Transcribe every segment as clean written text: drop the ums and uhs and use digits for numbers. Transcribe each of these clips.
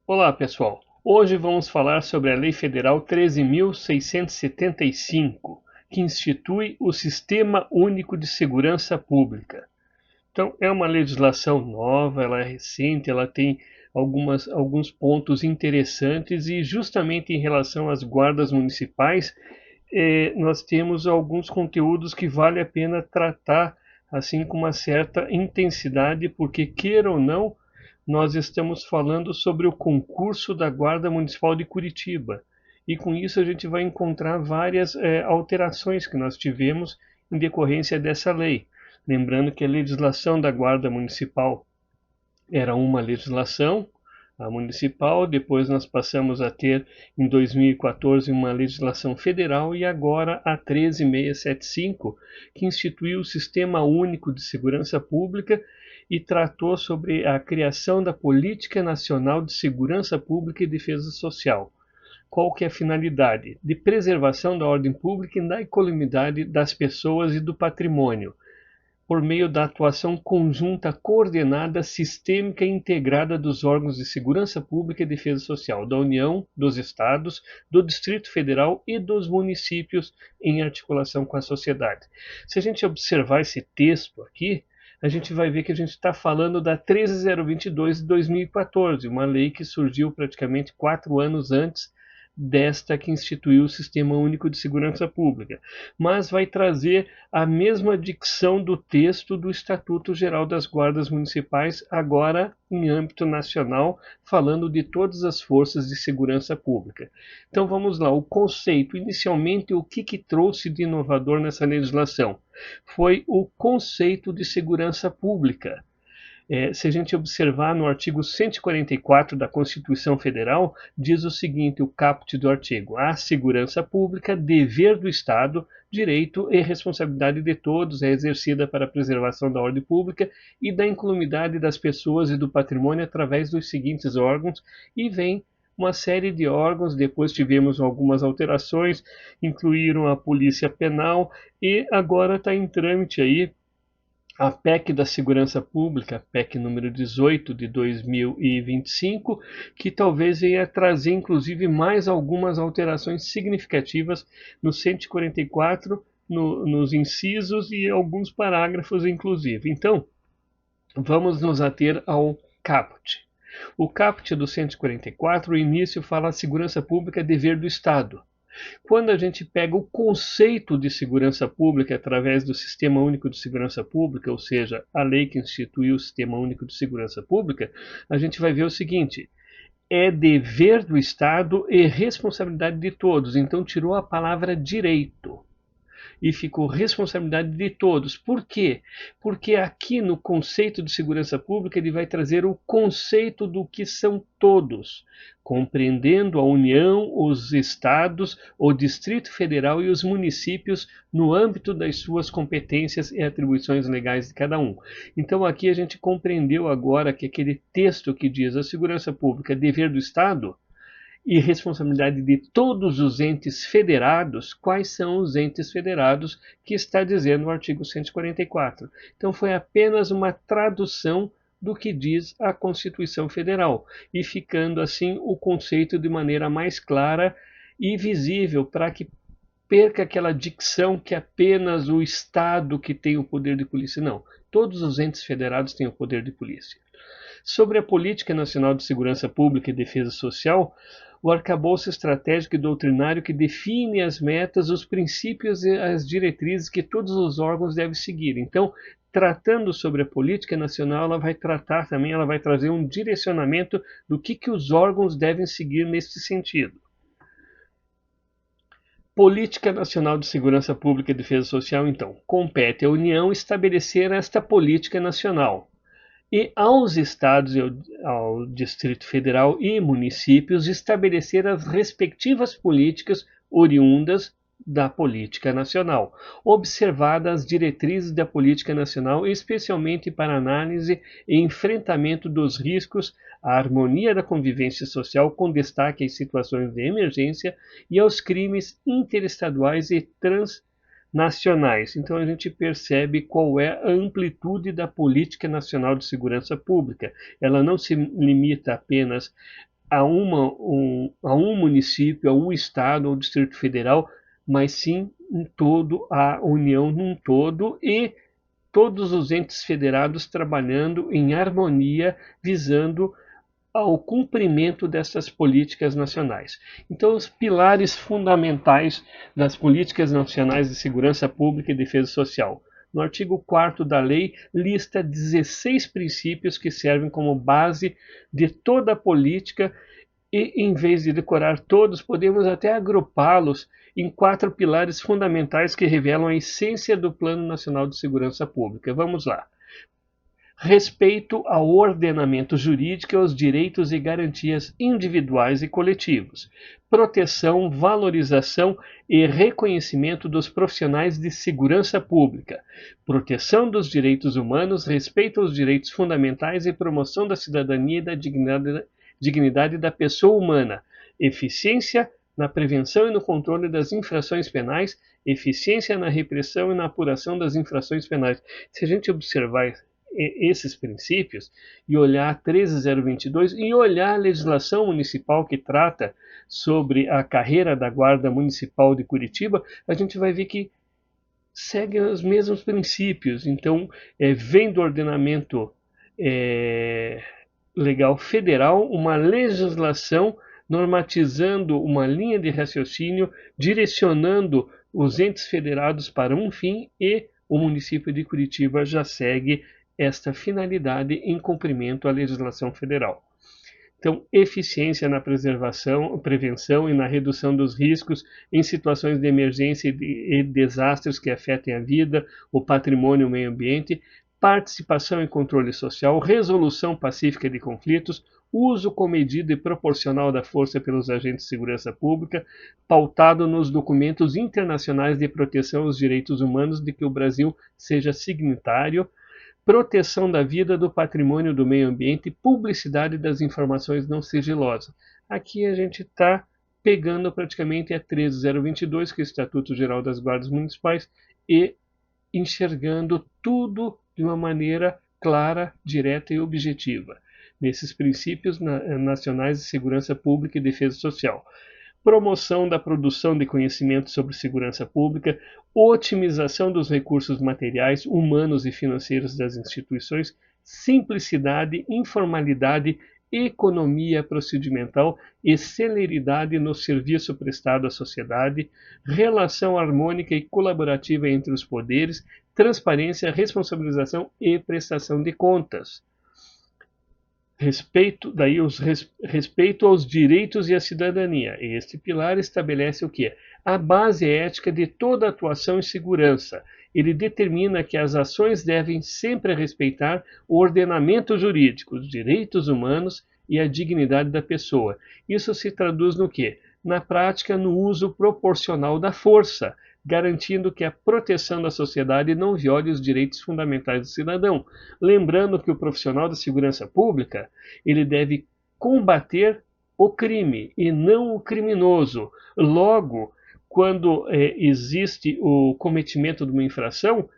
Olá, pessoal. Hoje vamos falar sobre a Lei Federal 13.675, que institui o Sistema Único de Segurança Pública. Então, é uma legislação nova, ela é recente, ela tem alguns pontos interessantes e justamente em relação às guardas municipais, nós temos alguns conteúdos que vale a pena tratar assim com uma certa intensidade, porque queira ou não, nós estamos falando sobre o concurso da Guarda Municipal de Curitiba. E com isso a gente vai encontrar várias alterações que nós tivemos em decorrência dessa lei. Lembrando que a legislação da Guarda Municipal era uma legislação, a municipal, depois nós passamos a ter em 2014 uma legislação federal e agora a 13675, que instituiu o Sistema Único de Segurança Pública e tratou sobre a criação da Política Nacional de Segurança Pública e Defesa Social. Qual que é a finalidade? De preservação da ordem pública e da equanimidade das pessoas e do patrimônio, por meio da atuação conjunta, coordenada, sistêmica e integrada dos órgãos de segurança pública e defesa social da União, dos Estados, do Distrito Federal e dos municípios em articulação com a sociedade. Se a gente observar esse texto aqui, a gente vai ver que a gente está falando da 13022 de 2014, uma lei que surgiu praticamente 4 anos antes desta que instituiu o Sistema Único de Segurança Pública, mas vai trazer a mesma dicção do texto do Estatuto Geral das Guardas Municipais, agora em âmbito nacional, falando de todas as forças de segurança pública. Então vamos lá, o conceito, inicialmente o que trouxe de inovador nessa legislação? Foi o conceito de segurança pública. Se a gente observar no artigo 144 da Constituição Federal, diz o seguinte, o caput do artigo: a segurança pública, dever do Estado, direito e responsabilidade de todos, é exercida para a preservação da ordem pública e da incolumidade das pessoas e do patrimônio através dos seguintes órgãos, e vem uma série de órgãos, depois tivemos algumas alterações, incluíram a Polícia Penal e agora está em trâmite aí a PEC da Segurança Pública, PEC número 18 de 2025, que talvez venha trazer inclusive mais algumas alterações significativas no 144, nos incisos e alguns parágrafos inclusive. Então, vamos nos ater ao caput. O caput do 144, o início fala segurança pública é dever do Estado. Quando a gente pega o conceito de segurança pública através do Sistema Único de Segurança Pública, ou seja, a lei que instituiu o Sistema Único de Segurança Pública, a gente vai ver o seguinte: é dever do Estado e responsabilidade de todos. Então tirou a palavra direito e ficou responsabilidade de todos. Por quê? Porque aqui no conceito de segurança pública ele vai trazer o conceito do que são todos, compreendendo a União, os estados, o Distrito Federal e os municípios no âmbito das suas competências e atribuições legais de cada um. Então aqui a gente compreendeu agora que aquele texto que diz a segurança pública é dever do Estado e responsabilidade de todos os entes federados, quais são os entes federados que está dizendo o artigo 144. Então foi apenas uma tradução do que diz a Constituição Federal, e ficando assim o conceito de maneira mais clara e visível, para que perca aquela dicção que apenas o Estado que tem o poder de polícia. Não, todos os entes federados têm o poder de polícia. Sobre a Política Nacional de Segurança Pública e Defesa Social, o arcabouço estratégico e doutrinário que define as metas, os princípios e as diretrizes que todos os órgãos devem seguir. Então, tratando sobre a política nacional, ela vai tratar também, ela vai trazer um direcionamento do que os órgãos devem seguir nesse sentido. Política Nacional de Segurança Pública e Defesa Social, então, compete à União estabelecer esta política nacional e aos estados e ao Distrito Federal e municípios estabelecer as respectivas políticas oriundas da política nacional, observadas as diretrizes da política nacional, especialmente para análise e enfrentamento dos riscos, a harmonia da convivência social, com destaque às situações de emergência e aos crimes interestaduais e transnacionais. Então a gente percebe qual é a amplitude da política nacional de segurança pública. Ela não se limita apenas a um município, a um estado ou Distrito Federal, mas sim em todo a União num todo e todos os entes federados trabalhando em harmonia, visando ao cumprimento dessas políticas nacionais. Então, os pilares fundamentais das políticas nacionais de segurança pública e defesa social. No artigo 4º da lei, lista 16 princípios que servem como base de toda a política e, em vez de decorar todos, podemos até agrupá-los em 4 pilares fundamentais que revelam a essência do Plano Nacional de Segurança Pública. Vamos lá. Respeito ao ordenamento jurídico e aos direitos e garantias individuais e coletivos, proteção, valorização e reconhecimento dos profissionais de segurança pública, proteção dos direitos humanos, respeito aos direitos fundamentais e promoção da cidadania e da dignidade da pessoa humana, eficiência na prevenção e no controle das infrações penais, eficiência na repressão e na apuração das infrações penais. Se a gente observar esses princípios e olhar 13022 e olhar a legislação municipal que trata sobre a carreira da Guarda Municipal de Curitiba, a gente vai ver que segue os mesmos princípios. Então, vem do ordenamento legal federal uma legislação normatizando uma linha de raciocínio, direcionando os entes federados para um fim, e o município de Curitiba já segue esta finalidade em cumprimento à legislação federal. Então, eficiência na prevenção e na redução dos riscos em situações de emergência e desastres que afetem a vida, o patrimônio e o meio ambiente, participação e controle social, resolução pacífica de conflitos, uso comedido e proporcional da força pelos agentes de segurança pública, pautado nos documentos internacionais de proteção aos direitos humanos de que o Brasil seja signatário, proteção da vida, do patrimônio, do meio ambiente, publicidade das informações não sigilosas. Aqui a gente está pegando praticamente a 13022, que é o Estatuto Geral das Guardas Municipais, e enxergando tudo de uma maneira clara, direta e objetiva, nesses princípios nacionais de segurança pública e defesa social. Promoção da produção de conhecimento sobre segurança pública, otimização dos recursos materiais, humanos e financeiros das instituições, simplicidade, informalidade, economia procedimental e celeridade no serviço prestado à sociedade, relação harmônica e colaborativa entre os poderes, transparência, responsabilização e prestação de contas. Respeito aos direitos e à cidadania. Este pilar estabelece o quê? A base ética de toda atuação em segurança. Ele determina que as ações devem sempre respeitar o ordenamento jurídico, os direitos humanos e a dignidade da pessoa. Isso se traduz no quê? Na prática, no uso proporcional da força, garantindo que a proteção da sociedade não viole os direitos fundamentais do cidadão. Lembrando que o profissional da segurança pública, ele deve combater o crime e não o criminoso. Logo, quando existe o cometimento de uma infração,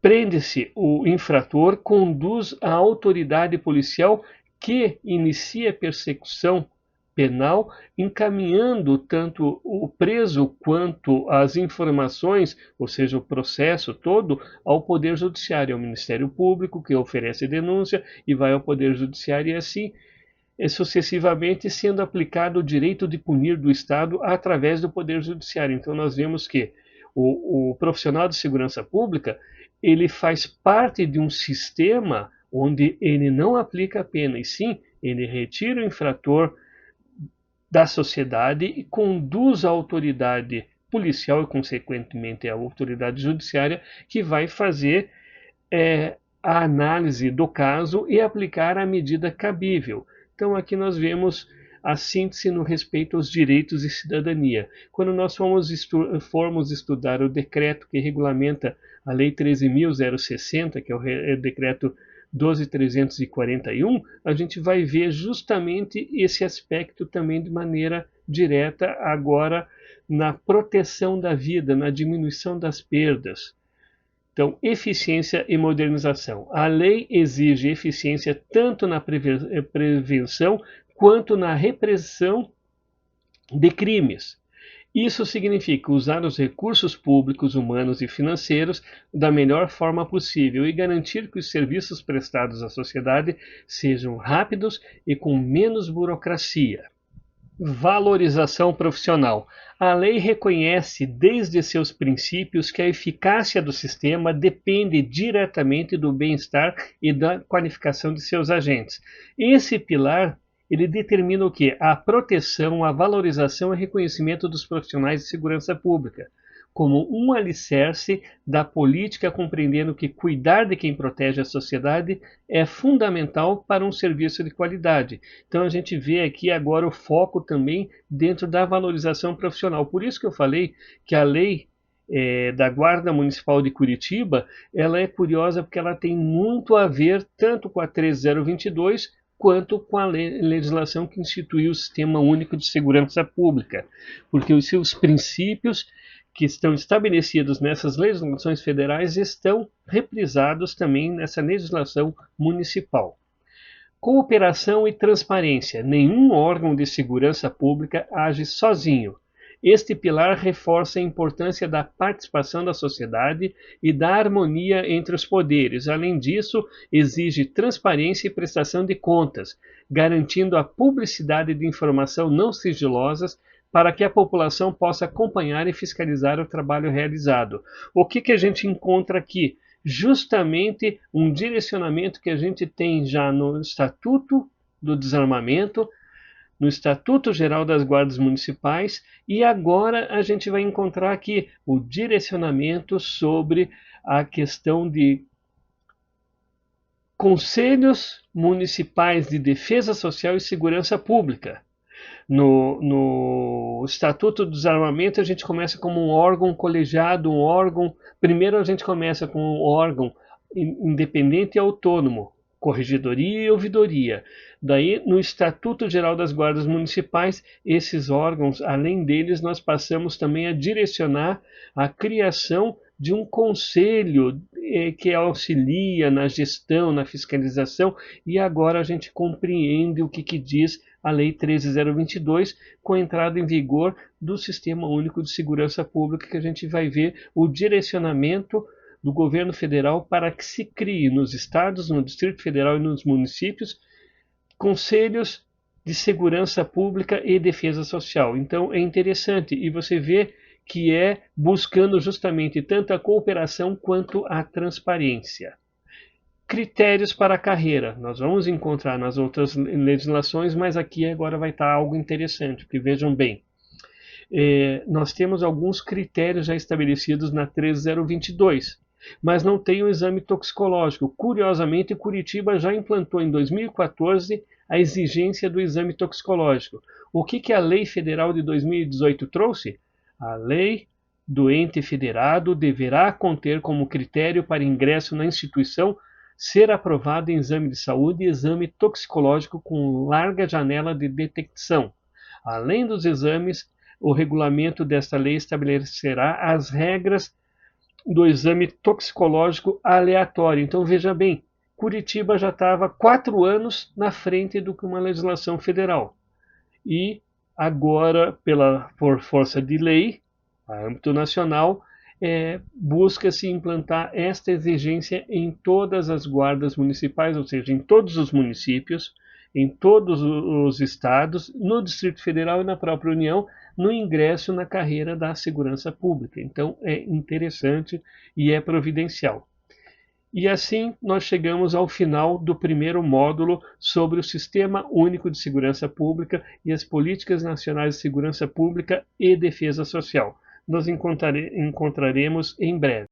prende-se o infrator, conduz a autoridade policial que inicia a persecução penal, encaminhando tanto o preso quanto as informações, ou seja, o processo todo, ao Poder Judiciário, ao Ministério Público, que oferece denúncia, e vai ao Poder Judiciário, e assim sucessivamente sendo aplicado o direito de punir do Estado através do Poder Judiciário. Então nós vemos que o profissional de segurança pública, ele faz parte de um sistema onde ele não aplica a pena, e sim, ele retira o infrator da sociedade e conduz a autoridade policial e, consequentemente, a autoridade judiciária, que vai fazer a análise do caso e aplicar a medida cabível. Então, aqui nós vemos a síntese no respeito aos direitos e cidadania. Quando nós formos estudar o decreto que regulamenta a Lei 13.060, que é o decreto 12.341, a gente vai ver justamente esse aspecto também de maneira direta, agora na proteção da vida, na diminuição das perdas. Então, eficiência e modernização. A lei exige eficiência tanto na prevenção quanto na repressão de crimes. Isso significa usar os recursos públicos, humanos e financeiros da melhor forma possível e garantir que os serviços prestados à sociedade sejam rápidos e com menos burocracia. Valorização profissional. A lei reconhece desde seus princípios que a eficácia do sistema depende diretamente do bem-estar e da qualificação de seus agentes. Esse pilar ele determina o quê? A proteção, a valorização e reconhecimento dos profissionais de segurança pública, como um alicerce da política, compreendendo que cuidar de quem protege a sociedade é fundamental para um serviço de qualidade. Então a gente vê aqui agora o foco também dentro da valorização profissional. Por isso que eu falei que a lei da Guarda Municipal de Curitiba, ela é curiosa porque ela tem muito a ver tanto com a 13022 quanto com a legislação que instituiu o Sistema Único de Segurança Pública, porque os seus princípios que estão estabelecidos nessas legislações federais estão reprisados também nessa legislação municipal. Cooperação e transparência. Nenhum órgão de segurança pública age sozinho. Este pilar reforça a importância da participação da sociedade e da harmonia entre os poderes. Além disso, exige transparência e prestação de contas, garantindo a publicidade de informação não sigilosas para que a população possa acompanhar e fiscalizar o trabalho realizado. O que a gente encontra aqui? Justamente um direcionamento que a gente tem já no Estatuto do Desarmamento, no Estatuto Geral das Guardas Municipais, e agora a gente vai encontrar aqui o direcionamento sobre a questão de Conselhos Municipais de Defesa Social e Segurança Pública. No Estatuto do Desarmamento a gente começa como um órgão colegiado, um órgão... Primeiro a gente começa com um órgão independente e autônomo, Corregedoria e Ouvidoria. Daí, no Estatuto Geral das Guardas Municipais, esses órgãos, além deles, nós passamos também a direcionar a criação de um conselho que auxilia na gestão, na fiscalização, e agora a gente compreende o que diz a Lei 13.022, com a entrada em vigor do Sistema Único de Segurança Pública, que a gente vai ver o direcionamento do governo federal para que se crie nos estados, no Distrito Federal e nos municípios conselhos de segurança pública e defesa social. Então é interessante e você vê que é buscando justamente tanto a cooperação quanto a transparência. Critérios para a carreira. Nós vamos encontrar nas outras legislações, mas aqui agora vai estar algo interessante, porque vejam bem, nós temos alguns critérios já estabelecidos na 13022, mas não tem o exame toxicológico. Curiosamente, Curitiba já implantou em 2014 a exigência do exame toxicológico. O que a Lei Federal de 2018 trouxe? A lei do ente federado deverá conter como critério para ingresso na instituição ser aprovado em exame de saúde e exame toxicológico com larga janela de detecção. Além dos exames, o regulamento desta lei estabelecerá as regras do exame toxicológico aleatório. Então veja bem, Curitiba já estava 4 anos na frente do que uma legislação federal. E agora, por força de lei, a âmbito nacional, busca-se implantar esta exigência em todas as guardas municipais, ou seja, em todos os municípios, em todos os estados, no Distrito Federal e na própria União, no ingresso na carreira da segurança pública. Então é interessante e é providencial. E assim nós chegamos ao final do primeiro módulo sobre o Sistema Único de Segurança Pública e as Políticas Nacionais de Segurança Pública e Defesa Social. Nos encontraremos em breve.